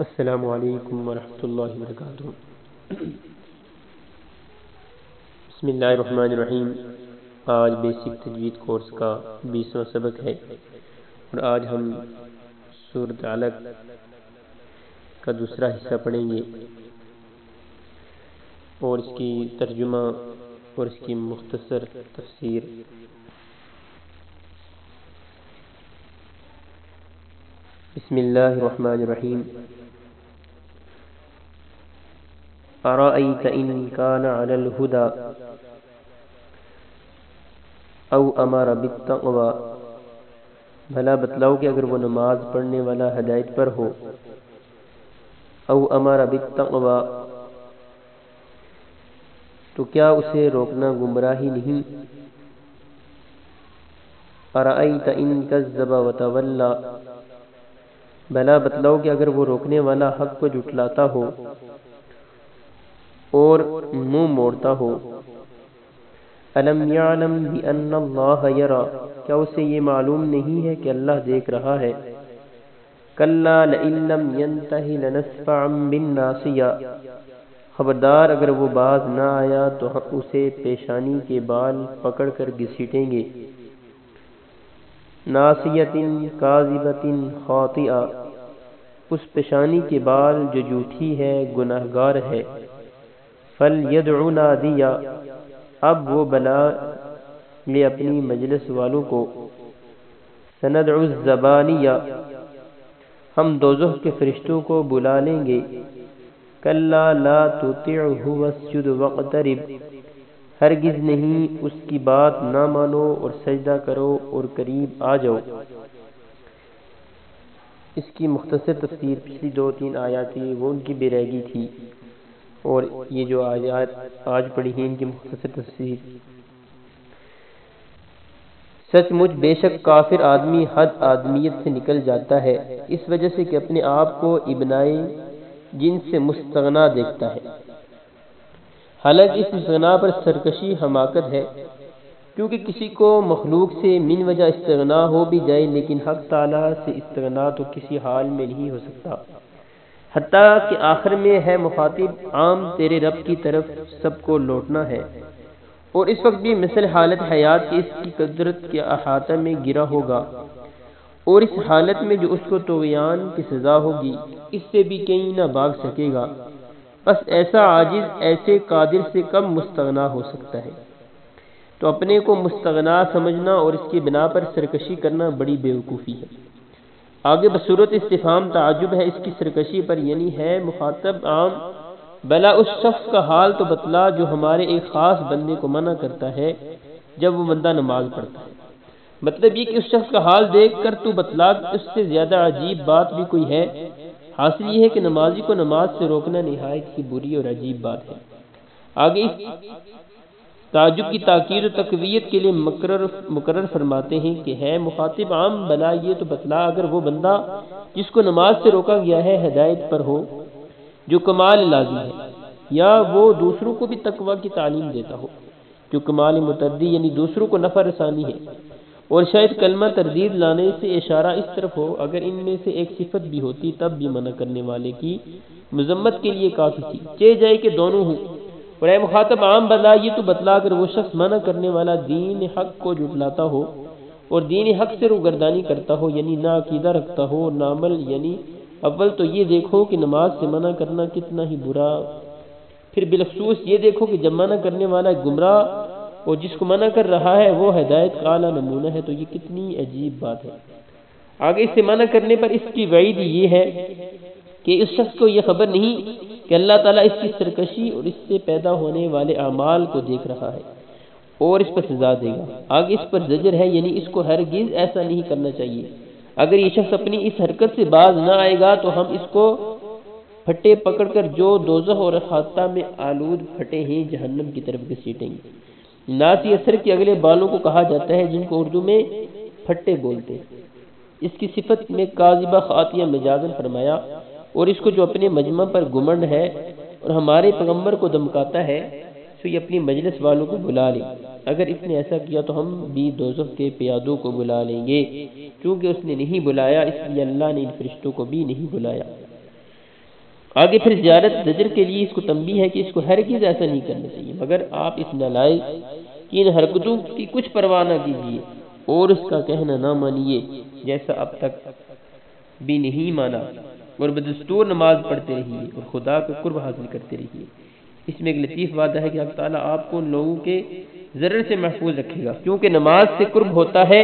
السلام علیکم ورحمۃ اللہ وبرکاتہ۔ بسم اللہ الرحمن الرحیم۔ آج بیسک تجوید کورس کا 20واں سبق ہے اور آج ہم سورۃ علق کا دوسرا حصہ پڑھیں گے اور اس کی ترجمہ اور اس کی مختصر تفسیر۔ بسم اللہ الرحمن الرحیم۔ ارأیت ان کان علی الہدی او امر بالتقوی، بھلا بتلاؤ کہ اگر وہ نماز پڑھنے والا ہدایت پر ہو، او امر بالتقوی تو کیا اسے روکنا گمراہی نہیں؟ ارأیت ان کذب وتولی، بھلا بتلاؤ کہ اگر وہ روکنے والا حق کو جھٹلاتا ہو اور منہ موڑتا ہو۔ الم یعلم بان اللہ یری، کیا اسے یہ معلوم نہیں ہے کہ اللہ دیکھ رہا ہے؟ کلا لئن لم ینتہ لنسفعا بالناصیہ، خبردار اگر وہ باز نہ آیا تو ہم اسے پیشانی کے بال پکڑ کر گھسیٹیں گے۔ ناصیۃ کاذبۃ خاطئہ، اس پیشانی کے بال جو جھوٹی ہے، گناہگار ہے۔ فلیدع نادیہ، اب وہ بلا لے اپنی مجلس والوں کو۔ سندع الزبانیہ، ہم دوزخ کے فرشتوں کو بلا لیں گے۔ کلا لا تطعہ واسجد واقترب، ہرگز نہیں اس کی بات نہ مانو اور سجدہ کرو اور قریب آ جاؤ۔ اس کی مختصر تفسیر پچھلی 2-3 آیات تھی وہ ان کی بے رہگی تھی، اور یہ جو آیات آج پڑھی ہیں ان کی مختصر تفسیر۔ سچ مچ بے شک کافر آدمی حد آدمیت سے نکل جاتا ہے، اس وجہ سے کہ اپنے آپ کو ابنائے جن سے مستغنا دیکھتا ہے، حالانکہ اس استغنا پر سرکشی حماقت ہے، کیونکہ کسی کو مخلوق سے من وجہ استغنا ہو بھی جائے لیکن حق تعالیٰ سے استغنا تو کسی حال میں نہیں ہو سکتا، حتیٰ کہ آخر میں ہے مخاطب عام تیرے رب کی طرف سب کو لوٹنا ہے، اور اس وقت بھی مثل حالت حیات کی اس کی قدرت کے احاطہ میں گرا ہوگا، اور اس حالت میں جو اس کو طغیان کی سزا ہوگی اس سے بھی کہیں نہ بھاگ سکے گا۔ بس ایسا عاجز ایسے قادر سے کم مستغنا ہو سکتا ہے، تو اپنے کو مستغنا سمجھنا اور اس کی بنا پر سرکشی کرنا بڑی بیوقوفی ہے۔ آگے بصورت استفہام تعجب ہے اس کی سرکشی پر، یعنی ہے مخاطب عام، بلا اس شخص کا حال تو بتلا جو ہمارے ایک خاص بندے کو منع کرتا ہے جب وہ بندہ نماز پڑھتا ہے۔ مطلب یہ کہ اس شخص کا حال دیکھ کر تو بتلا، اس سے زیادہ عجیب بات بھی کوئی ہے؟ حاصل یہ ہے کہ نمازی کو نماز سے روکنا نہایت ہی بری اور عجیب بات ہے۔ آگے اس تعجب کی تاکید و تقویت کے لیے مقرر فرماتے ہیں کہ ہے مخاطب عام، بلا یہ تو بتلا اگر وہ بندہ جس کو نماز سے روکا گیا ہے ہدایت پر ہو جو کمال لازم ہے، یا وہ دوسروں کو بھی تقوی کی تعلیم دیتا ہو جو کمال متعدی یعنی دوسروں کو نفع رسانی ہے، اور شاید کلمہ تردید لانے سے اشارہ اس طرف ہو، اگر ان میں سے ایک صفت بھی ہوتی تب بھی منع کرنے والے کی مذمت کے لیے کافی تھی، چاہے جائے کہ دونوں ہوں۔ اور اے مخاطب عام، بلا یہ تو بتلا اگر وہ شخص منع کرنے والا دین حق کو جھٹلاتا ہو اور دین حق سے روگردانی کرتا ہو، یعنی نہ عقیدہ رکھتا ہو اور نہ عمل، یعنی اول تو یہ دیکھو کہ نماز سے منع کرنا کتنا ہی برا، پھر بالخصوص یہ دیکھو کہ جب منع کرنے والا گمراہ اور جس کو منع کر رہا ہے وہ ہدایت کا اعلیٰ نمونہ ہے، تو یہ کتنی عجیب بات ہے۔ آگے اس سے منع کرنے پر اس کی وعید یہ ہے کہ اس شخص کو یہ خبر نہیں کہ اللہ تعالیٰ اس کی سرکشی اور اس سے پیدا ہونے والے اعمال کو دیکھ رہا ہے اور اس پر سزا دے گا۔ آگے اس پر زجر ہے، یعنی اس کو ہرگز ایسا نہیں کرنا چاہیے۔ اگر یہ شخص اپنی اس حرکت سے باز نہ آئے گا تو ہم اس کو پھٹے پکڑ کر جو دوزخ اور خاطہ میں آلود پھٹے ہیں جہنم کی طرف گھسیٹیں گے۔ ناسی اثر کے اگلے بالوں کو کہا جاتا ہے جن کو اردو میں پھٹے بولتے ہیں۔ اس کی صفت میں کاذبہ خاطیہ مجازن فرمایا، اور اس کو جو اپنے مجمع پر گمنڈ ہے اور ہمارے پیغمبر کو دمکاتا ہے تو یہ اپنی مجلس والوں کو بلا لے، اگر اس نے ایسا کیا تو ہم بھی دوزخ کے پیادوں کو بلا لیں گے، کیونکہ اس نے نہیں بلایا اس لیے اللہ نے ان فرشتوں کو بھی نہیں بلایا۔ آگے پھر زیارت زجر کے لیے اس کو تنبیہ ہے کہ اس کو ہرگز ایسا نہیں کرنا چاہیے، مگر آپ اس نالائق کی ان حرکتوں کی کچھ پرواہ نہ کیجیے اور اس کا کہنا نہ مانیے جیسا اب تک بھی نہیں مانا، اور بدستور نماز پڑھتے رہیے اور خدا کا قرب حاصل کرتے رہیے۔ اس میں ایک لطیف وعدہ ہے کہ اللہ تعالیٰ آپ کو ان لوگوں کے ضرر سے محفوظ رکھے گا، کیونکہ نماز سے قرب ہوتا ہے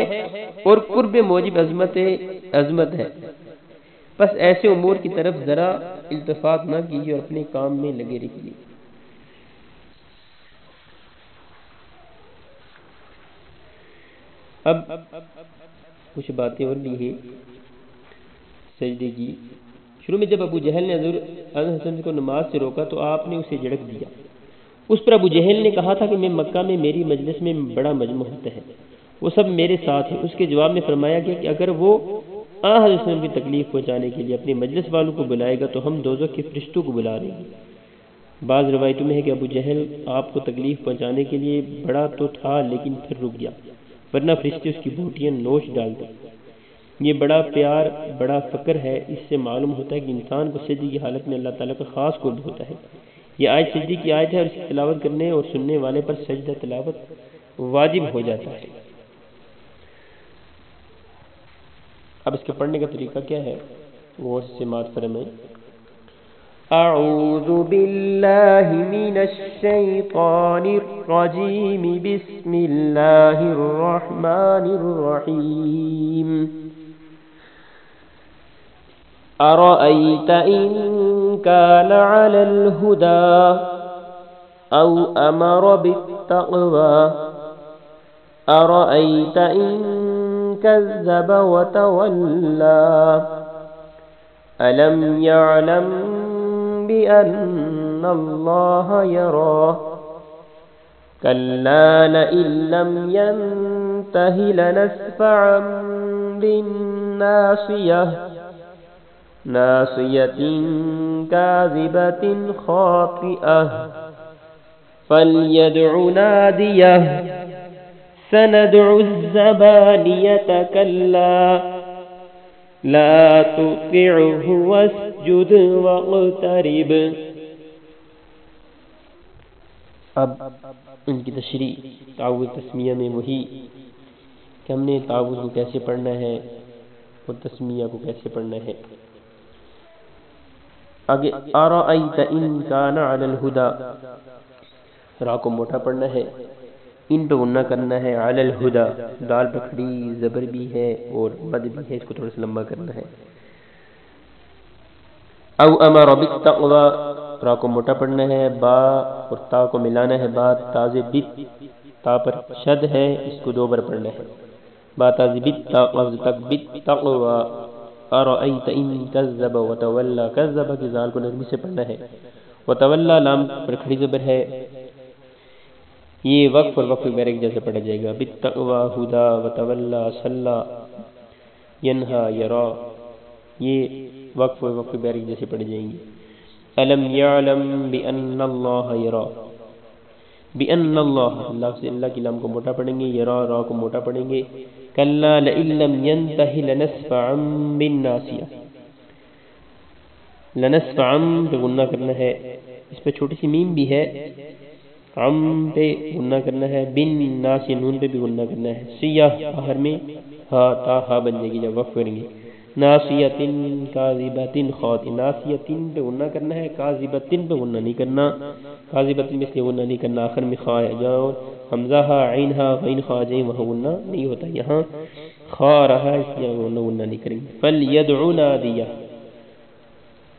اور قرب موجب عظمت ہے۔ بس ایسے امور کی طرف ذرا التفات نہ کیجیے اور اپنے کام میں لگے رہیے۔ اب کچھ باتیں اور بھی ہیں سجدے کی۔ شروع میں جب ابو جہل نے حضرت حسن کو نماز سے روکا تو آپ نے اسے جھڑک دیا۔ اس پر ابو جہل نے کہا تھا کہ میں مکہ میں میری مجلس میں بڑا مجمع ہوتا ہے، وہ سب میرے ساتھ ہیں۔ اس کے جواب میں فرمایا گیا کہ اگر وہ حضرت وسلم کی تکلیف پہنچانے کے لیے اپنے مجلس والوں کو بلائے گا تو ہم دوزخ کے فرشتوں کو بلا لیں گے۔ بعض روایتوں میں ہے کہ ابو جہل آپ کو تکلیف پہنچانے کے لیے بڑا تو تھا لیکن پھر رک گیا، ورنہ فرشتے اس کی بوٹیاں نوچ ڈالتے۔ یہ بڑا پیار، بڑا فقر ہے۔ اس سے معلوم ہوتا ہے کہ انسان کو سجدے کی حالت میں اللہ تعالیٰ کا خاص قرب ہوتا ہے۔ یہ آیت سجدے کی آیت ہے اور اس کی تلاوت کرنے اور سننے والے پر سجدہ تلاوت واجب ہو جاتا ہے۔ اب اس کے پڑھنے کا طریقہ کیا ہے وہ سماعت فرمائیں۔ اعوذ باللہ من الشیطان الرجیم، بسم اللہ الرحمن الرحیم۔ ارأیت ان کان علی الہدی او امر بالتقوی، ارأیت ان كذب وتولى ألم يعلم بأن الله يرى كلا لئن لم ينته لنسفعا بالناصية ناصية كاذبة خاطئة فليدع ناديه سندع الزبانية كلا لا تطعه واسجد واقترب۔ اب ان کی تشریح تعوذ تسمیہ میں وہی کہ ہم نے تعوذ کو کیسے پڑھنا ہے اور تسمیہ کو کیسے پڑھنا ہے۔ آگے ارأیت ان کان علی الہدی، را کو موٹا پڑھنا ہے، ان پہ غنہ کرنا ہے، علی الہدی دال پہ کھڑی زبر بھی ہے اور مد بھی ہے، اس کو تھوڑا سا لمبا کرنا ہے۔ او امر بالتقوی، را کو موٹا پڑھنا ہے، با اور تا کو ملانا ہے، با تازی بت، تا پر شد ہے، اس کو دو بار پڑھنا ہے، با تازی بت تا قفظ تک بت تقوی۔ ارأیت ان کذب وتولی، کذب کی زال کو نرمی سے پڑھنا ہے، وتولی لام پر کھڑی زبر ہے، یہ وقف اور وقف بیرک جیسے پڑھا جائے گا۔ بالتقوی ہدا وتولی صلی ینہا یرا، یہ وقف اور وقف بیرک جیسے پڑھ جائیں گے۔ الم یعلم بان اللہ یرا، بان اللہ، اللہ سے اللہ کی لام کو موٹا پڑھیں گے، یرا را کو موٹا پڑھیں گے۔ کلا لئن لم ینتہ لنسفعا بالناصیہ، لنسفعا پہ غنہ کرنا ہے، اس پہ چھوٹی سی میم بھی ہے، عم پہ غنہ کرنا ہے، بن ناسی نون پہ بھی غنہ کرنا ہے، سیاہ آخر میں ہا تا ہا بن جائے گی جب وقف کریں گے۔ ناصیتن کاذبتن خاطئ، ناصیتن پہ غنہ کرنا ہے، کاذبتن پہ غنہ نہیں کرنا، کاذبتن میں اس لیے غنہ نہیں کرنا، آخر میں خا ہے، جاؤ حمزہ ہا عین ہا غین خا جائیں وہاں غنہ نہیں ہوتا، یہاں خا رہا اس لیے غنہ نہیں کریں گے۔ فلیدعو نادیہ،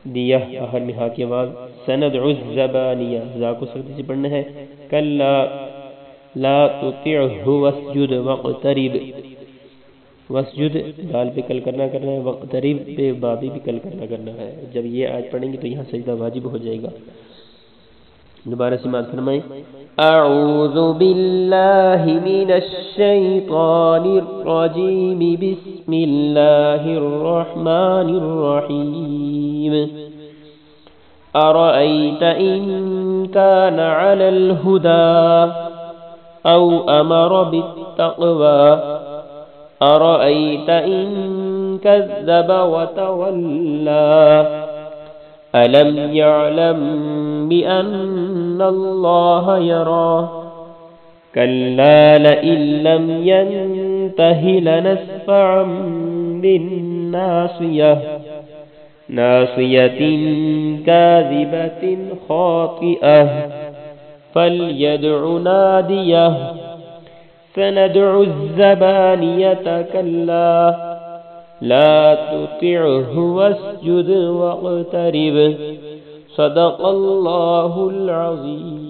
دیہ آخر میں ہا کی آواز، سندع الزبانیہ، زا کو سختی سے پڑھنا ہے، کلا لا تطعه واسجد واقترب، واسجد دال پہ کل کرنا ہے، واقترب پہ بابی بھی کل کرنا ہے۔ جب یہ آیت پڑھیں گے تو یہاں سجدہ واجب ہو جائے گا۔ دوبارہ سماعت فرمائیں۔ اعوذ باللہ من الشیطان الرجیم، بسم اللہ الرحمن الرحیم۔ ارأیت ان کان علی الہدی او امر بالتقوی، ارأیت ان کذب وتولی، ألم يعلم بأن الله يرى كلا لئن لم ينته لنسفعا بالناصية ناصية كاذبة خاطئة فليدع ناديه سندع الزبانية كلا لا تطعه واسجد واقترب صدق الله العظيم.